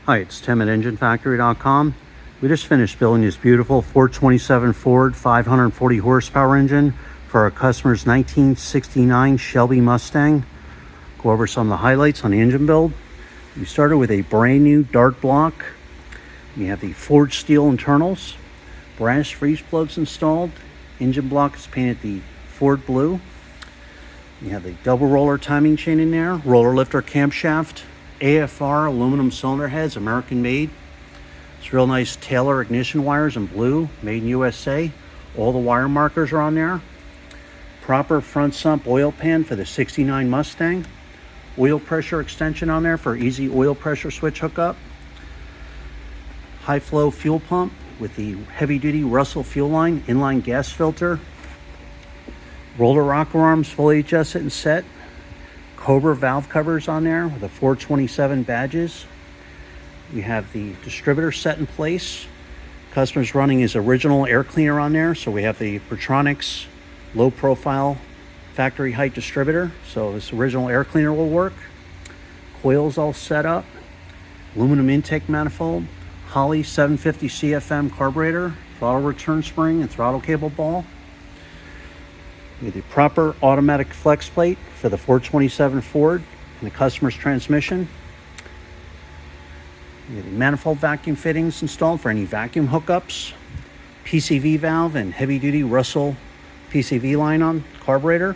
Hi, it's Tim at EngineFactory.com. We just finished building this beautiful 427 Ford 540 horsepower engine for our customer's 1969 Shelby Mustang. Go over some of the highlights on the engine build. We started with a brand new dart block. We have the forged steel internals, brass freeze plugs installed. Engine block is painted the Ford blue. We have the double roller timing chain in there, roller lifter camshaft, AFR aluminum cylinder heads, American made. It's real nice Taylor ignition wires in blue, made in USA. All the wire markers are on there. Proper front sump oil pan for the 69 Mustang. Oil pressure extension on there for easy oil pressure switch hookup. High flow fuel pump with the heavy duty Russell fuel line, inline gas filter. Roller rocker arms fully adjusted and set. Cobra valve covers on there with the 427 badges. We have the distributor set in place. Customer's running his original air cleaner on there. So we have the Pertronics low profile factory height distributor. So this original air cleaner will work. Coils all set up. Aluminum intake manifold. Holley 750 CFM carburetor. Throttle return spring and throttle cable ball. We have the proper automatic flex plate for the 427 Ford and the customer's transmission. We have the manifold vacuum fittings installed for any vacuum hookups. PCV valve and heavy duty Russell PCV line on carburetor.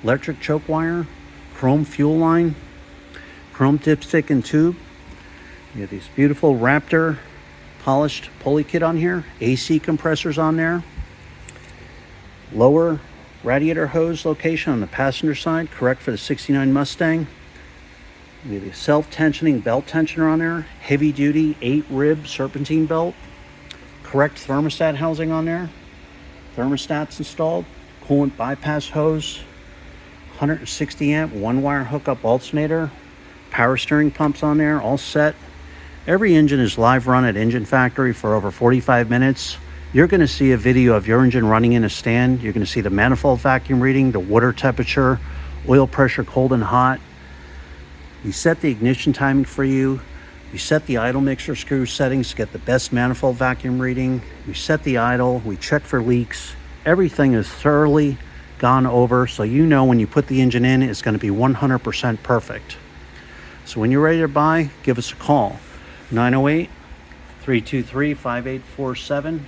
Electric choke wire. Chrome fuel line. Chrome dipstick and tube. We have these beautiful Wraptor polished pulley kit on here. AC compressors on there. Lower radiator hose location on the passenger side, correct for the 69 Mustang. We have the self-tensioning belt tensioner on there, heavy duty 8-rib serpentine belt, correct thermostat housing on there, thermostats installed, coolant bypass hose, 160 amp 1-wire hookup alternator, power steering pumps on there, all set. Every engine is live run at Engine Factory for over 45 minutes. You're going to see a video of your engine running in a stand. You're going to see the manifold vacuum reading, the water temperature, oil pressure cold and hot. We set the ignition timing for you. We set the idle mixer screw settings to get the best manifold vacuum reading. We set the idle. We check for leaks. Everything is thoroughly gone over, so you know when you put the engine in, it's going to be 100% perfect. So when you're ready to buy, give us a call. 908-323-5847.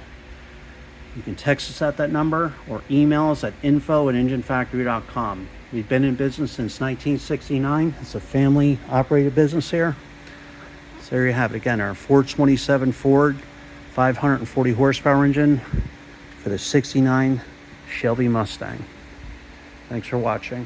You can text us at that number or email us at info@enginefactory.com. We've been in business since 1969. It's a family operated business here. So there you have it again, our 427 Ford 540 horsepower engine for the 69 Shelby Mustang. Thanks for watching.